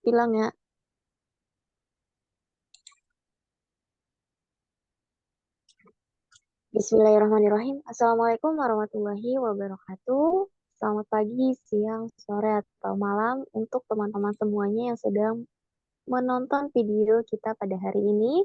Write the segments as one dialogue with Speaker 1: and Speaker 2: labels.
Speaker 1: Bilang ya. Bismillahirrahmanirrahim. Assalamualaikum warahmatullahi wabarakatuh. Selamat pagi, siang, sore, atau malam untuk teman-teman semuanya yang sedang menonton video kita pada hari ini.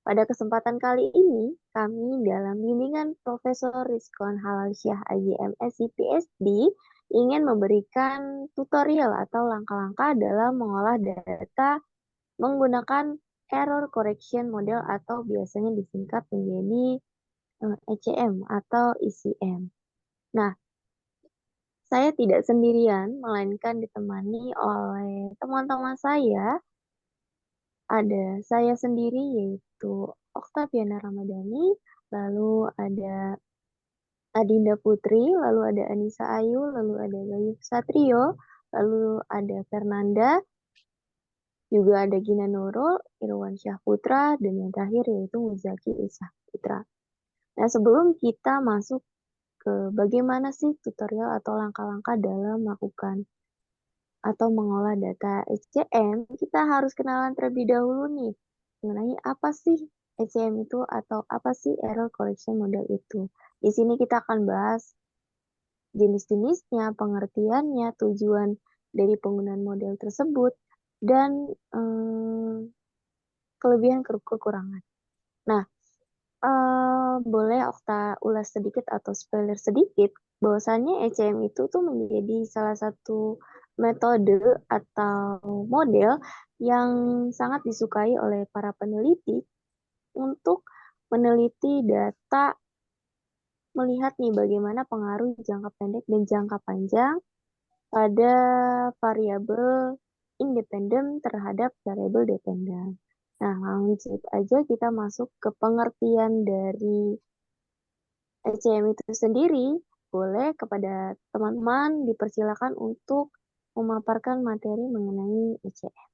Speaker 1: Pada kesempatan kali ini, kami dalam bimbingan Profesor Rizwan Halalsyah AGM SC PhD ingin memberikan tutorial atau langkah-langkah dalam mengolah data menggunakan error correction model atau biasanya disingkat menjadi ECM atau ECM. Nah, saya tidak sendirian, melainkan ditemani oleh teman-teman saya. Ada saya sendiri yaitu Oktaviana Ramadhani, lalu ada Adinda Putri, lalu ada Anissa Ayu, lalu ada Bayu Satrio, lalu ada Fernanda, juga ada Gina Nurul, Irwan Syah Putra, dan yang terakhir yaitu Muzaki Isah Putra. Nah, sebelum kita masuk ke bagaimana sih tutorial atau langkah-langkah dalam melakukan atau mengolah data SCM, kita harus kenalan terlebih dahulu nih mengenai apa sih SCM itu atau apa sih error correction model itu. Di sini kita akan bahas jenis-jenisnya, pengertiannya, tujuan dari penggunaan model tersebut, dan kelebihan kekurangan. Nah, boleh Okta ulas sedikit atau spoiler sedikit bahwasannya ECM itu tuh menjadi salah satu metode atau model yang sangat disukai oleh para peneliti untuk meneliti data, melihat nih bagaimana pengaruh jangka pendek dan jangka panjang pada variabel independen terhadap variabel dependen. Nah, langsung aja kita masuk ke pengertian dari ECM itu sendiri. Boleh kepada teman-teman dipersilakan untuk memaparkan materi mengenai ECM.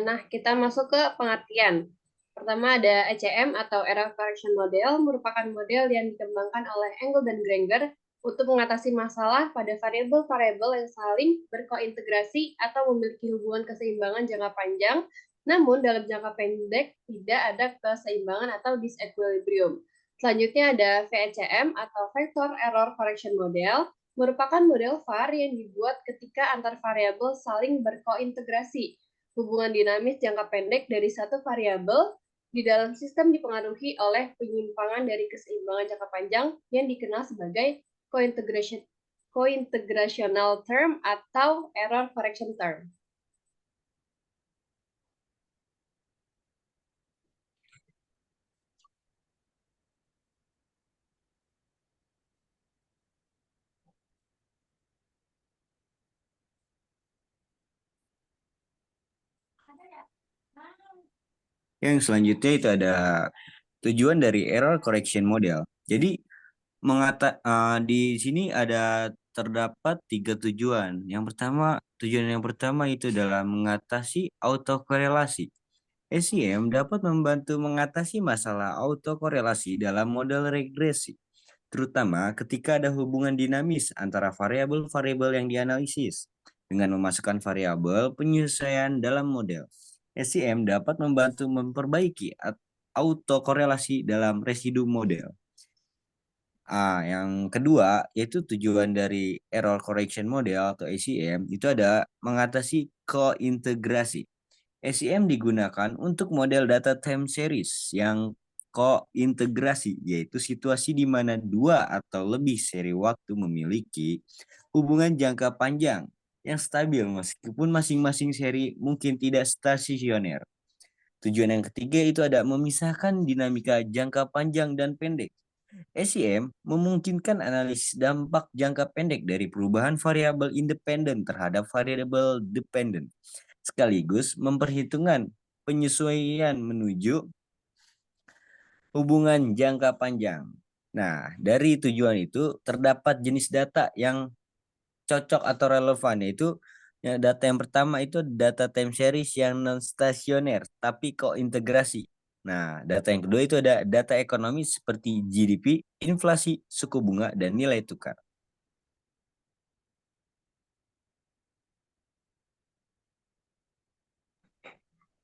Speaker 2: Nah, kita masuk ke pengertian. Pertama ada ECM atau Error Correction Model, merupakan model yang dikembangkan oleh Engel dan Granger untuk mengatasi masalah pada variabel-variabel yang saling berkointegrasi atau memiliki hubungan keseimbangan jangka panjang, namun dalam jangka pendek tidak ada keseimbangan atau disequilibrium. Selanjutnya ada VECM atau Vector Error Correction Model, merupakan model VAR yang dibuat ketika antar variabel saling berkointegrasi. Hubungan dinamis jangka pendek dari satu variabel di dalam sistem dipengaruhi oleh penyimpangan dari keseimbangan jangka panjang yang dikenal sebagai cointegrational term atau error correction term.
Speaker 3: Yang selanjutnya itu ada tujuan dari error correction model. Jadi di sini ada terdapat tiga tujuan. Tujuan yang pertama itu adalah mengatasi autokorelasi. SEM dapat membantu mengatasi masalah autokorelasi dalam model regresi, terutama ketika ada hubungan dinamis antara variabel-variabel yang dianalisis. Dengan memasukkan variabel penyesuaian dalam model, SEM dapat membantu memperbaiki autokorelasi dalam residu model. Yang kedua, yaitu tujuan dari error correction model atau ACM, itu ada mengatasi kointegrasi. ACM digunakan untuk model data time series yang kointegrasi, yaitu situasi di mana dua atau lebih seri waktu memiliki hubungan jangka panjang yang stabil meskipun masing-masing seri mungkin tidak stasioner. Tujuan yang ketiga itu ada memisahkan dinamika jangka panjang dan pendek. SEM memungkinkan analisis dampak jangka pendek dari perubahan variabel independen terhadap variabel dependen, sekaligus memperhitungkan penyesuaian menuju hubungan jangka panjang. Nah, dari tujuan itu terdapat jenis data yang cocok atau relevan, yaitu data yang pertama itu data time series yang non stasioner tapi kointegrasi. Nah, data yang kedua itu ada data ekonomi seperti GDP, inflasi, suku bunga, dan nilai tukar.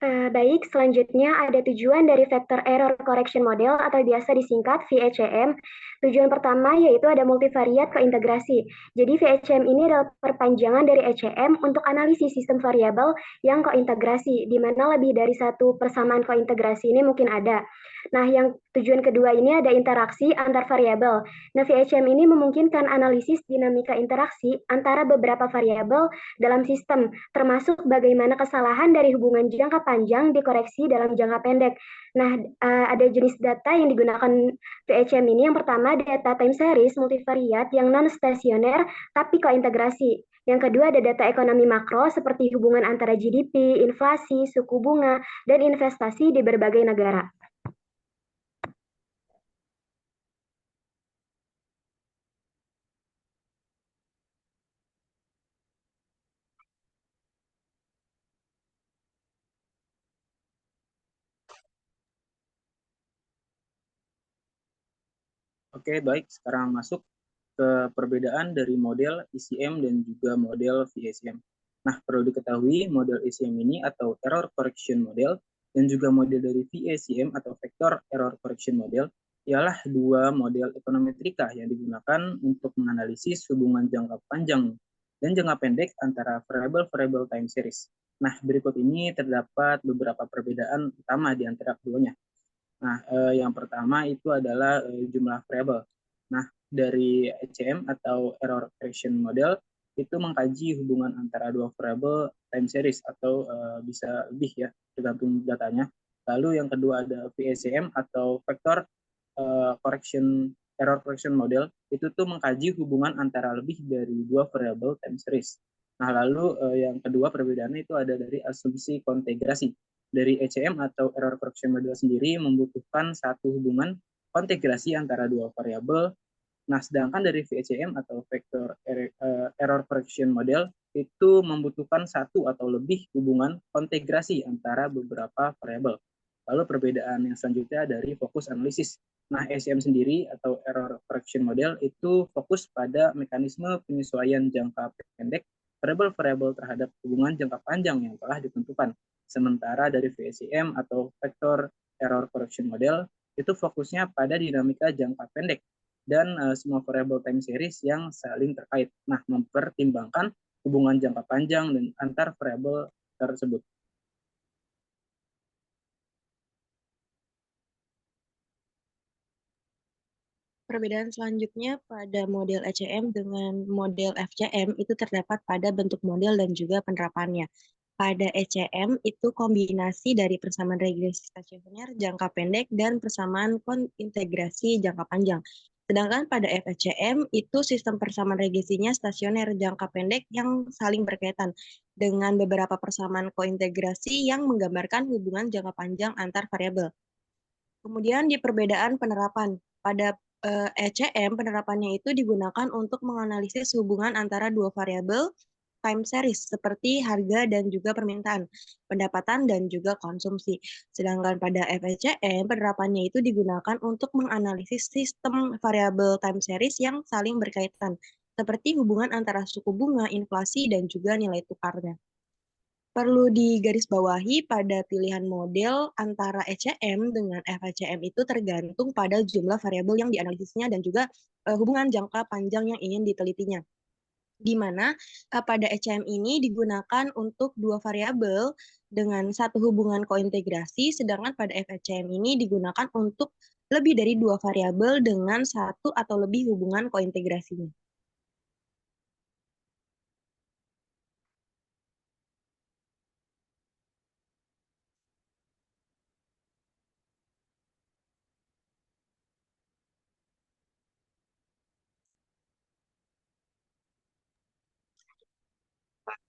Speaker 4: Baik, selanjutnya ada tujuan dari Vector Error Correction Model atau biasa disingkat VECM. Tujuan pertama yaitu ada multivariat kointegrasi. Jadi VECM ini adalah perpanjangan dari ECM untuk analisis sistem variabel yang kointegrasi, di mana lebih dari satu persamaan kointegrasi ini mungkin ada. Nah, yang tujuan kedua ini ada interaksi antar variabel. Nah, VHM ini memungkinkan analisis dinamika interaksi antara beberapa variabel dalam sistem, termasuk bagaimana kesalahan dari hubungan jangka panjang dikoreksi dalam jangka pendek. Nah, ada jenis data yang digunakan VHM ini. Yang pertama, data time series multivariat yang non-stasioner tapi kointegrasi. Yang kedua ada data ekonomi makro seperti hubungan antara GDP, inflasi, suku bunga, dan investasi di berbagai negara.
Speaker 5: Oke, baik. Sekarang masuk ke perbedaan dari model ECM dan juga model VACM. Nah, perlu diketahui model ECM ini atau Error Correction Model dan juga model dari VACM atau Vector Error Correction Model ialah dua model ekonometrika yang digunakan untuk menganalisis hubungan jangka panjang dan jangka pendek antara variabel-variabel time series. Nah, berikut ini terdapat beberapa perbedaan utama di antara keduanya. Nah, yang pertama itu adalah jumlah variabel. Nah, dari ECM atau Error Correction Model itu mengkaji hubungan antara dua variabel time series atau bisa lebih ya, tergantung datanya. Lalu yang kedua ada VACM atau Vector Error Correction Model itu tuh mengkaji hubungan antara lebih dari dua variabel time series. Nah, lalu yang kedua perbedaannya itu ada dari asumsi kontegrasi. Dari ECM atau Error Correction Model sendiri membutuhkan satu hubungan kontegrasi antara dua variabel. Nah, sedangkan dari VECM atau Vector Error Correction Model itu membutuhkan satu atau lebih hubungan kontegrasi antara beberapa variabel. Lalu perbedaan yang selanjutnya dari fokus analisis. Nah, ECM sendiri atau Error Correction Model itu fokus pada mekanisme penyesuaian jangka pendek variabel-variabel terhadap hubungan jangka panjang yang telah ditentukan. Sementara dari VECM atau Vector Error Correction Model itu fokusnya pada dinamika jangka pendek dan semua variabel time series yang saling terkait. Nah, mempertimbangkan hubungan jangka panjang dan antar variabel tersebut.
Speaker 6: Perbedaan selanjutnya pada model ECM dengan model FCM itu terdapat pada bentuk model dan juga penerapannya. Pada ECM itu kombinasi dari persamaan regresi stasioner jangka pendek dan persamaan integrasi jangka panjang. Sedangkan pada FECM itu sistem persamaan regresinya stasioner jangka pendek yang saling berkaitan dengan beberapa persamaan kointegrasi yang menggambarkan hubungan jangka panjang antar variabel. Kemudian di perbedaan penerapan, pada ECM penerapannya itu digunakan untuk menganalisis hubungan antara dua variabel time series seperti harga dan juga permintaan, pendapatan dan juga konsumsi. Sedangkan pada FECM penerapannya itu digunakan untuk menganalisis sistem variabel time series yang saling berkaitan, seperti hubungan antara suku bunga, inflasi, dan juga nilai tukarnya. Perlu digarisbawahi pada pilihan model antara ECM dengan FECM itu tergantung pada jumlah variabel yang dianalisisnya dan juga hubungan jangka panjang yang ingin ditelitinya. Di mana pada ECM ini digunakan untuk dua variabel dengan satu hubungan kointegrasi, sedangkan pada FECM ini digunakan untuk lebih dari dua variabel dengan satu atau lebih hubungan kointegrasinya.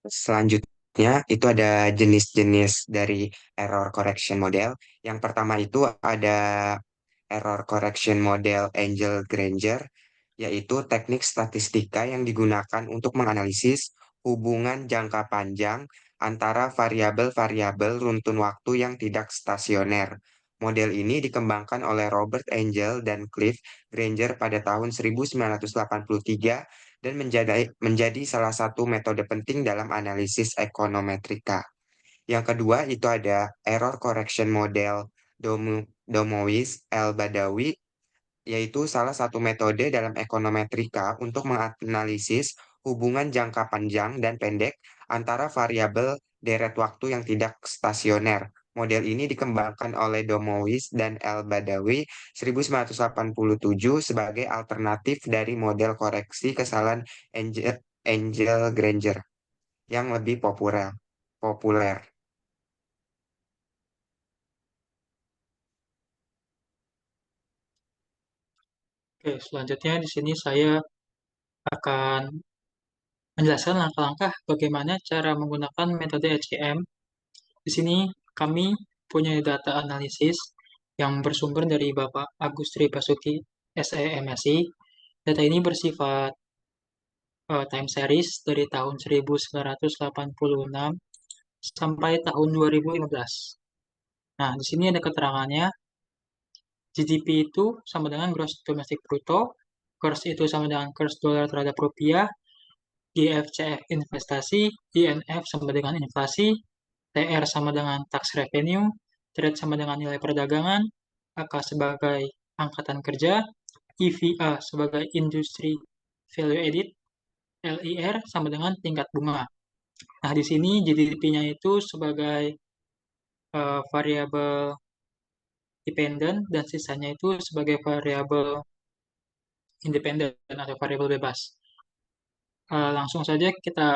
Speaker 7: Selanjutnya, itu ada jenis-jenis dari error correction model. Yang pertama itu ada error correction model Angel Granger, yaitu teknik statistika yang digunakan untuk menganalisis hubungan jangka panjang antara variabel-variabel runtun waktu yang tidak stasioner. Model ini dikembangkan oleh Robert Angel dan Cliff Granger pada tahun 1983 dan menjadi salah satu metode penting dalam analisis ekonometrika. Yang kedua itu ada error correction model Domois-El-Badawi, yaitu salah satu metode dalam ekonometrika untuk menganalisis hubungan jangka panjang dan pendek antara variabel deret waktu yang tidak stasioner. Model ini dikembangkan oleh Domois dan El-Badawi 1987 sebagai alternatif dari model koreksi kesalahan Angel Granger yang lebih populer.
Speaker 8: Oke, selanjutnya di sini saya akan menjelaskan langkah-langkah bagaimana cara menggunakan metode HCM. Di sini kami punya data analisis yang bersumber dari Bapak Agustri Basuki, SE MSI. Data ini bersifat time series dari tahun 1986 sampai tahun 2015. Nah, di sini ada keterangannya. GDP itu sama dengan Gross Domestic Bruto, KURS itu sama dengan kurs dolar terhadap rupiah, GFCF investasi, INF sama dengan inflasi, TR sama dengan tax revenue, trade sama dengan nilai perdagangan, AK sebagai angkatan kerja, EVA sebagai industri value added, LIR sama dengan tingkat bunga. Nah, di sini GDP-nya itu sebagai variabel dependent dan sisanya itu sebagai variabel independen atau variabel bebas. Langsung saja kita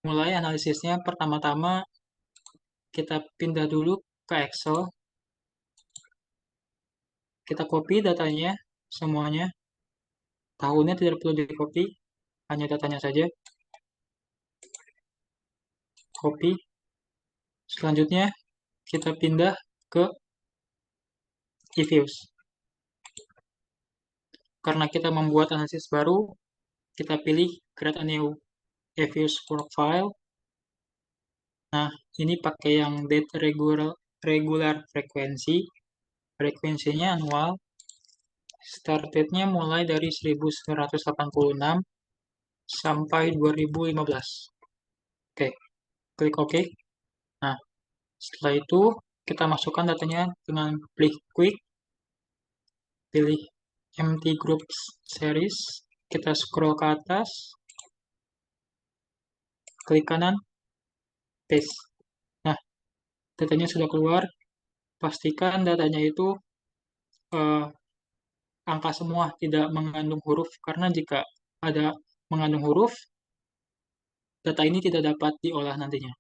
Speaker 8: mulai analisisnya. Pertama-tama kita pindah dulu ke Excel. Kita copy datanya semuanya. Tahunnya tidak perlu di copy, hanya datanya saja. Copy. Selanjutnya kita pindah ke eViews. Karena kita membuat analisis baru, kita pilih create a new eViews workfile. Nah, ini pakai yang date regular frekuensi. Frekuensinya annual. Start date-nya mulai dari 1986 sampai 2015. Oke, klik OK. Nah, setelah itu kita masukkan datanya dengan klik quick. Pilih empty groups series. Kita scroll ke atas. Klik kanan. Paste. Nah, datanya sudah keluar. Pastikan datanya itu angka semua, tidak mengandung huruf. Karena jika ada mengandung huruf, data ini tidak dapat diolah nantinya.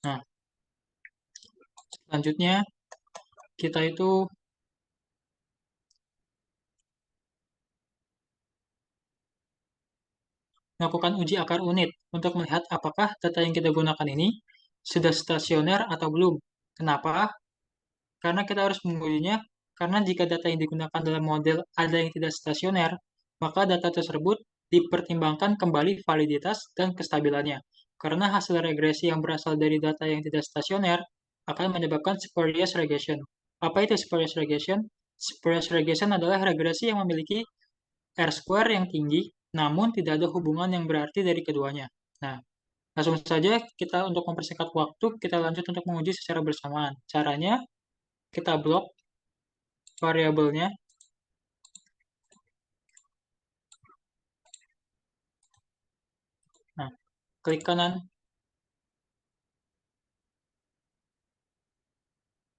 Speaker 8: Nah, selanjutnya kita itu melakukan uji akar unit untuk melihat apakah data yang kita gunakan ini sudah stasioner atau belum. Kenapa? Karena kita harus mengujinya, karena jika data yang digunakan dalam model ada yang tidak stasioner, maka data tersebut dipertimbangkan kembali validitas dan kestabilannya. Karena hasil regresi yang berasal dari data yang tidak stasioner akan menyebabkan spurious regression. Apa itu spurious regression? Spurious regression adalah regresi yang memiliki R-square yang tinggi, namun tidak ada hubungan yang berarti dari keduanya. Nah, langsung saja kita untuk mempersingkat waktu, kita lanjut untuk menguji secara bersamaan. Caranya, kita blok variabelnya. Nah, klik kanan,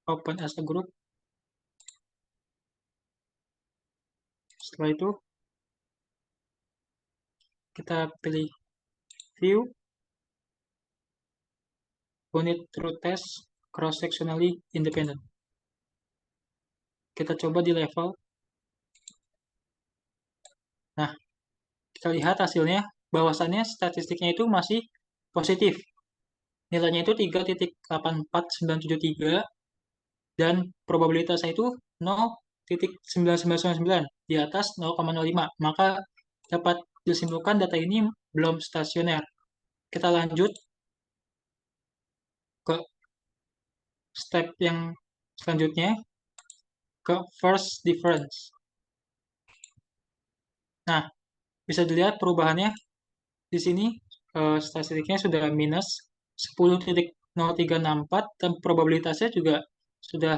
Speaker 8: open as a group. Setelah itu, kita pilih view, unit true test, cross-sectionally independent. Kita coba di level. Nah, kita lihat hasilnya, bahwasannya statistiknya itu masih positif. Nilainya itu 3.84973 dan probabilitasnya itu 0.9999 di atas 0,05. Maka dapat disimpulkan data ini belum stasioner. Kita lanjut ke step yang selanjutnya, ke first difference. Nah, bisa dilihat perubahannya di sini statistiknya sudah minus 10.0 0,364 dan probabilitasnya juga sudah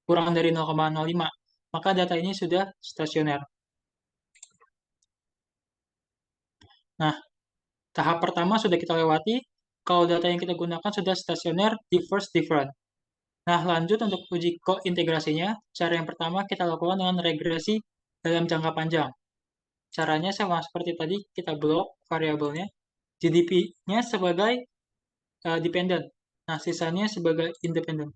Speaker 8: kurang dari 0,05. Maka data ini sudah stasioner. Nah, tahap pertama sudah kita lewati. Kalau data yang kita gunakan sudah stasioner, di first different. Nah, lanjut untuk uji kointegrasinya. Cara yang pertama kita lakukan dengan regresi dalam jangka panjang. Caranya sama seperti tadi, kita blok variabelnya. GDP-nya sebagai dependent. Nah, sisanya sebagai independent.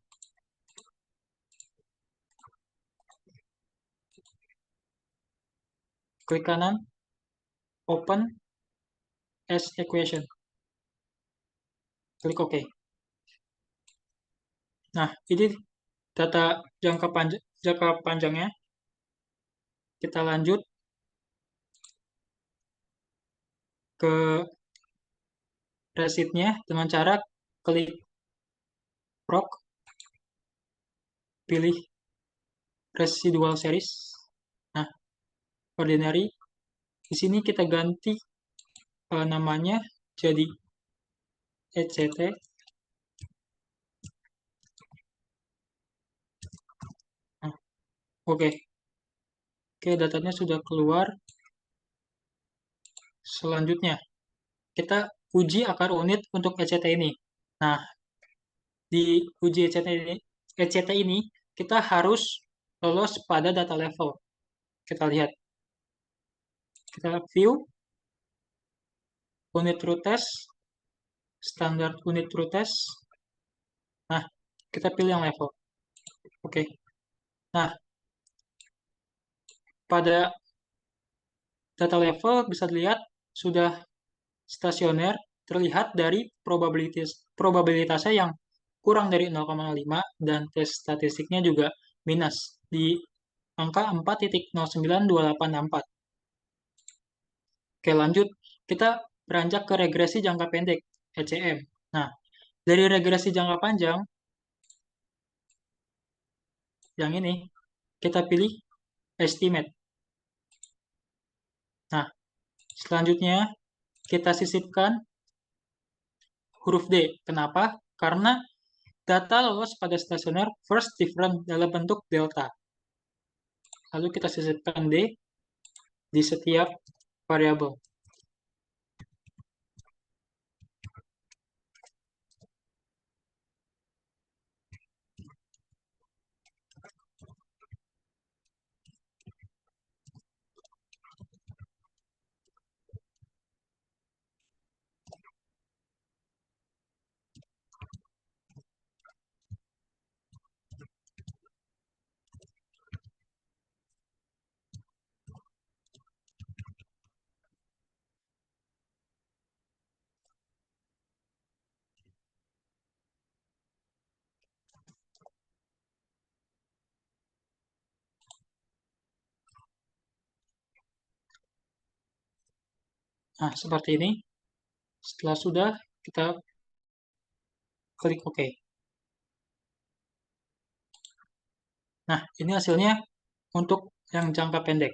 Speaker 8: Klik kanan, open as equation. Klik OK. Nah, ini data jangka panjangnya. Kita lanjut ke resitnya dengan cara klik proc, pilih residual series. Nah, ordinary. Di sini kita ganti namanya jadi ECT. Nah, oke. Oke, datanya sudah keluar. Selanjutnya, kita uji akar unit untuk ECT ini. Nah, di uji ECT ini kita harus lolos pada data level. Kita lihat. Kita view, unit root test, standar unit root test. Nah, kita pilih yang level. Oke. Nah, pada data level bisa dilihat sudah stasioner terlihat dari probabilitasnya yang kurang dari 0,05 dan tes statistiknya juga minus di angka 4.092864. Oke, lanjut. Kita beranjak ke regresi jangka pendek, ECM. Nah, dari regresi jangka panjang, yang ini, kita pilih estimate. Nah, selanjutnya kita sisipkan huruf D. Kenapa? Karena data lolos pada stasioner first different dalam bentuk delta. Lalu kita sisipkan D di setiap variabel. Nah, seperti ini. Setelah sudah, kita klik OK. Nah, ini hasilnya untuk yang jangka pendek.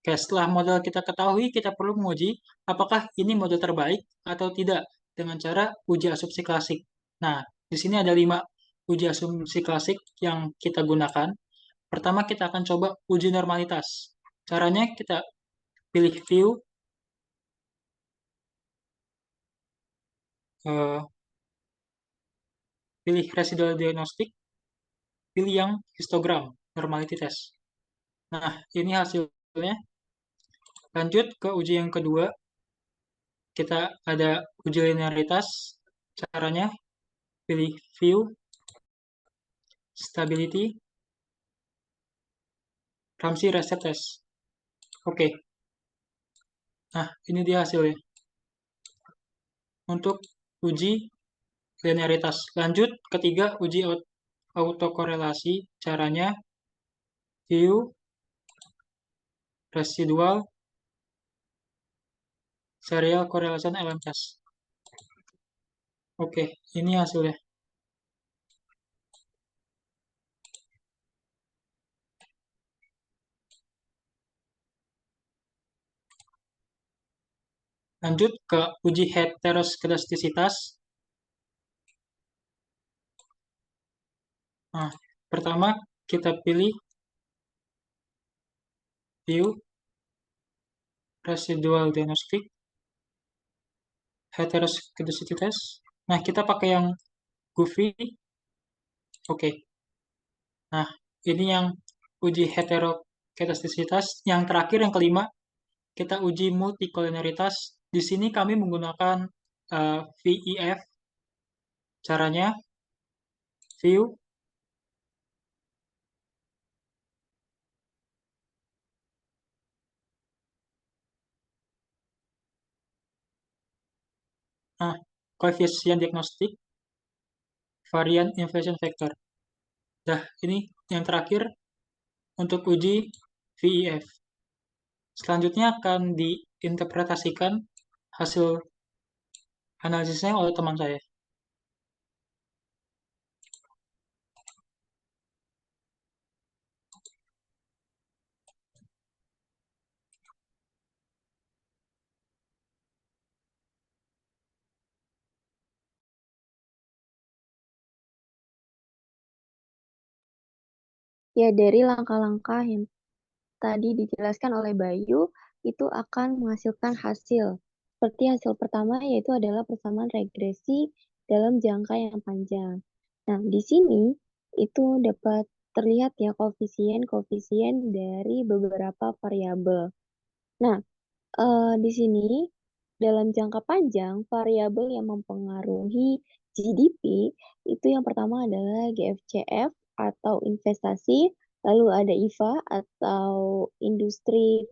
Speaker 8: Oke, setelah model kita ketahui, kita perlu menguji apakah ini model terbaik atau tidak dengan cara uji asumsi klasik. Nah, di sini ada 5 uji asumsi klasik yang kita gunakan. Pertama, kita akan coba uji normalitas. Caranya kita pilih view, pilih residual diagnostic, pilih yang histogram, normality test. Nah, ini hasilnya. Lanjut ke uji yang kedua. Kita ada uji linearitas. Caranya pilih view, stability, Ramsey reset test. Oke. Nah, ini dia hasilnya. Untuk uji linearitas. Lanjut ketiga uji autokorelasi. Caranya view, residual, serial correlation LM test. Oke, ini hasilnya. Lanjut ke uji heteroskedastisitas. Nah, pertama kita pilih view residual diagnostic heteroscedasticity test. Nah, kita pakai yang Goofy. Oke. Nah, ini yang uji heteroscedasticitas. Yang terakhir, yang kelima, kita uji multikoliniaritas. Di sini kami menggunakan VEF. Caranya, view, nah, koefisien diagnostik, varian inflation factor. Nah, ini yang terakhir untuk uji VEF. Selanjutnya akan diinterpretasikan hasil analisisnya oleh teman saya.
Speaker 1: Ya, dari langkah-langkah yang tadi dijelaskan oleh Bayu, itu akan menghasilkan hasil. Seperti hasil pertama, yaitu adalah persamaan regresi dalam jangka yang panjang. Nah, di sini itu dapat terlihat ya koefisien-koefisien dari beberapa variabel. Nah, di sini dalam jangka panjang, variabel yang mempengaruhi GDP itu yang pertama adalah GFCF atau investasi, lalu ada IVA atau industri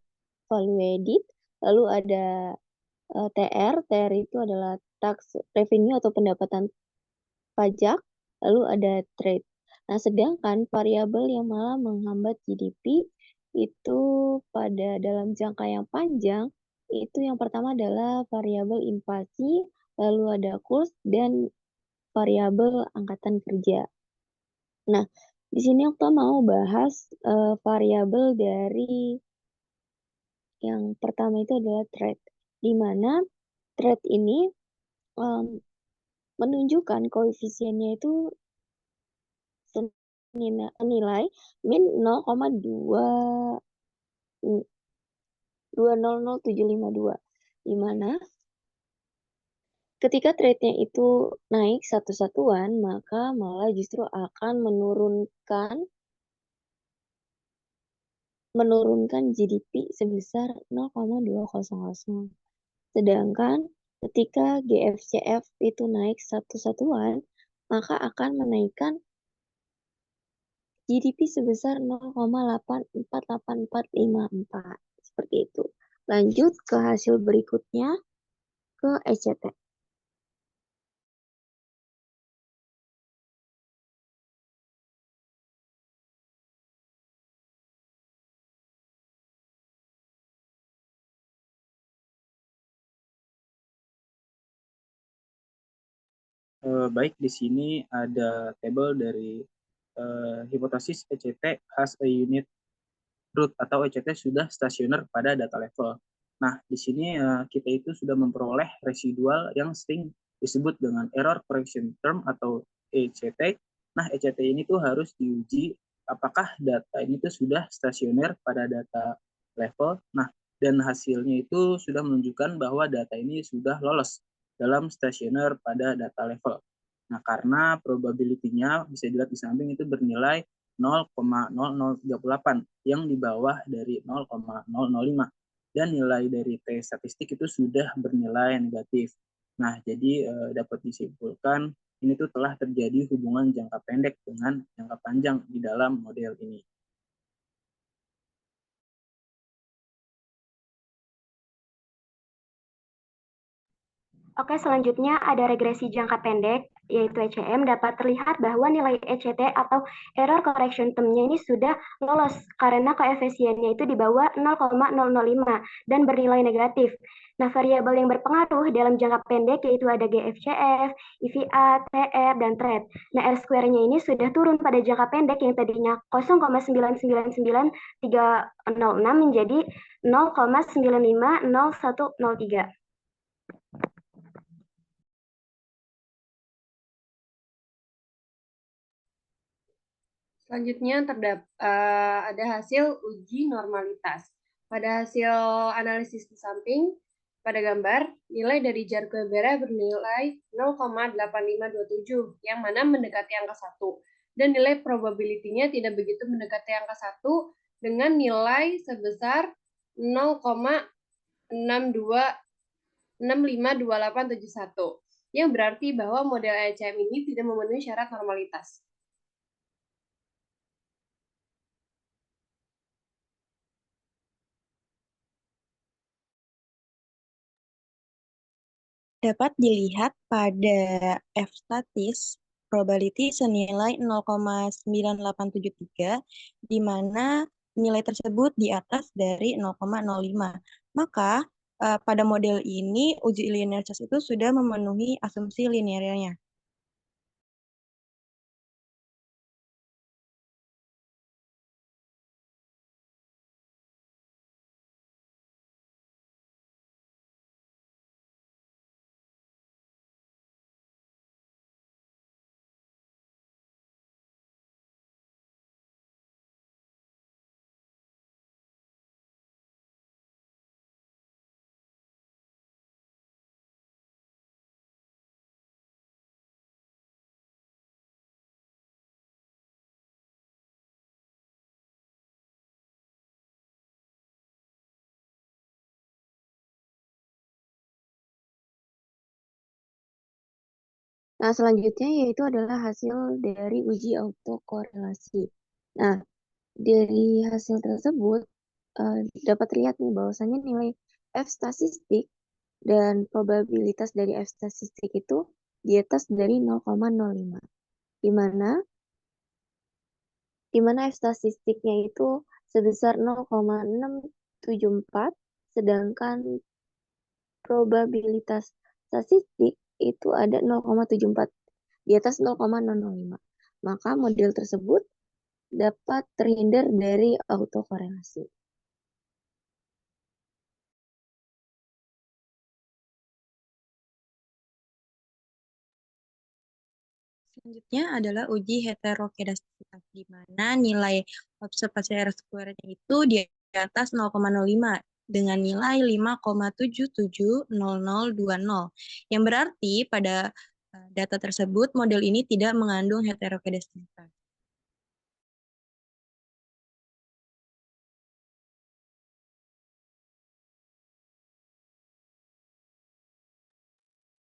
Speaker 1: value added, lalu ada TR itu adalah tax revenue atau pendapatan pajak, lalu ada trade. Nah, sedangkan variabel yang malah menghambat GDP itu pada dalam jangka yang panjang, itu yang pertama adalah variabel inflasi, lalu ada kurs, dan variabel angkatan kerja. Nah, di sini aku mau bahas variabel dari yang pertama itu adalah trade, di mana trade ini menunjukkan koefisiennya itu senilai min 0,2000752, di mana ketika trade-nya itu naik satu satuan, maka malah justru akan menurunkan GDP sebesar 0,200. Sedangkan ketika GFCF itu naik satu satuan, maka akan menaikkan GDP sebesar 0,848454. Seperti itu. Lanjut ke hasil berikutnya, ke ECT.
Speaker 5: Baik, di sini ada tabel dari hipotesis ECT has a unit root atau ECT sudah stasioner pada data level. Nah, di sini kita itu sudah memperoleh residual yang sering disebut dengan error correction term atau ECT. Nah, ECT ini tuh harus diuji apakah data ini tuh sudah stasioner pada data level. Nah, dan hasilnya itu sudah menunjukkan bahwa data ini sudah lolos dalam stasioner pada data level. Nah, karena probability-nya bisa dilihat di samping itu bernilai 0,0038 yang di bawah dari 0,005 dan nilai dari T statistik itu sudah bernilai negatif. Nah, jadi dapat disimpulkan ini tuh telah terjadi hubungan jangka pendek dengan jangka panjang di dalam model ini.
Speaker 4: Oke, selanjutnya ada regresi jangka pendek, yaitu ECM, dapat terlihat bahwa nilai ECT atau error correction term-nya ini sudah lolos karena koefisiennya itu di bawah 0,005 dan bernilai negatif. Nah, variabel yang berpengaruh dalam jangka pendek yaitu ada GFCF, IVA, TR, dan TRED. Nah, R-square-nya ini sudah turun pada jangka pendek yang tadinya 0,999306 menjadi 0,950103.
Speaker 2: Selanjutnya ada hasil uji normalitas. Pada hasil analisis di samping, pada gambar, nilai dari jar Quebera bernilai 0,8527, yang mana mendekati angka 1. Dan nilai probability-nya tidak begitu mendekati angka 1 dengan nilai sebesar 0,652871, yang berarti bahwa model ECM ini tidak memenuhi syarat normalitas.
Speaker 6: Dapat dilihat pada F-statis, probability senilai 0,9873, di mana nilai tersebut di atas dari 0,05. Maka pada model ini uji linearitas itu sudah memenuhi asumsi linearnya.
Speaker 1: Nah, selanjutnya yaitu adalah hasil dari uji autokorelasi. Nah, dari hasil tersebut dapat terlihat nih bahwasannya nilai F statistik dan probabilitas dari F statistik itu di atas dari 0,05. Di mana F statistiknya itu sebesar 0,674, sedangkan probabilitas statistik itu ada 0,74, di atas 0,005. Maka model tersebut dapat terhindar dari autokorelasi.
Speaker 6: Selanjutnya adalah uji heterokedastasitas, di mana nilai observasi R-square-nya itu di atas 0,05 dengan nilai 5,770020, yang berarti pada data tersebut model ini tidak mengandung heterokedastasitas.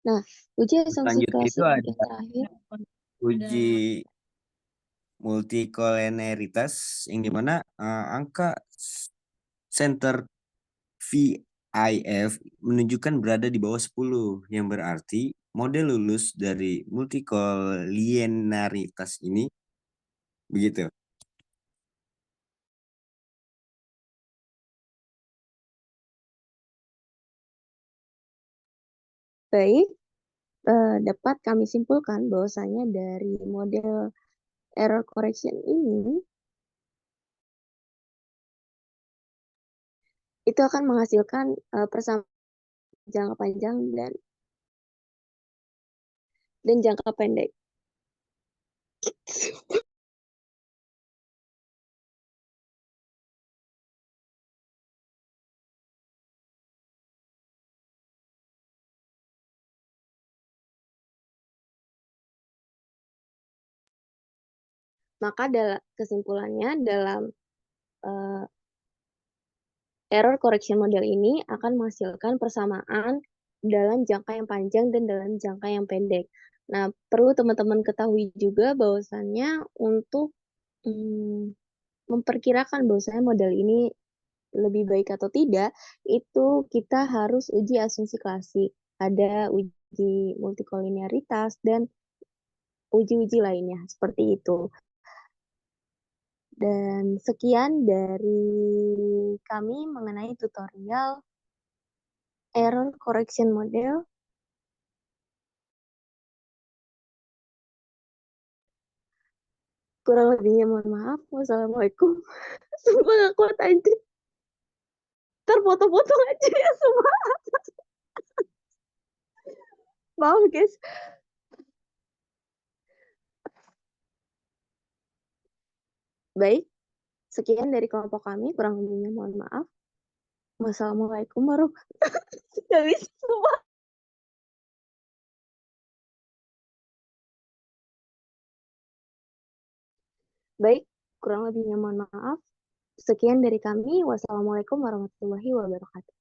Speaker 1: Nah, uji asumsi
Speaker 3: Selanjutnya
Speaker 1: klasik
Speaker 3: itu ada
Speaker 1: yang terakhir
Speaker 3: uji multikolineritas yang dimana angka center VIF menunjukkan berada di bawah 10, yang berarti model lulus dari multikolineritas ini begitu.
Speaker 1: baik, dapat kami simpulkan bahwasanya dari model error correction ini itu akan menghasilkan persamaan jangka panjang dan jangka pendek. Maka kesimpulannya dalam error correction model ini akan menghasilkan persamaan dalam jangka yang panjang dan dalam jangka yang pendek. Nah, perlu teman-teman ketahui juga bahwasannya untuk memperkirakan bahwasannya model ini lebih baik atau tidak, itu kita harus uji asumsi klasik. Ada uji multikolinearitas dan uji-uji lainnya, seperti itu. Dan sekian dari kami mengenai tutorial error correction model. Kurang lebihnya mohon maaf. Wassalamualaikum. Sumpah gak kuat aja. Terpotong-potong aja ya semua. Maaf guys. Baik, sekian dari kelompok kami. Kurang lebihnya mohon maaf. Wassalamualaikum warahmatullahi wabarakatuh. Gak bisa semua. Baik, kurang lebihnya mohon maaf. Sekian dari kami. Wassalamualaikum warahmatullahi wabarakatuh.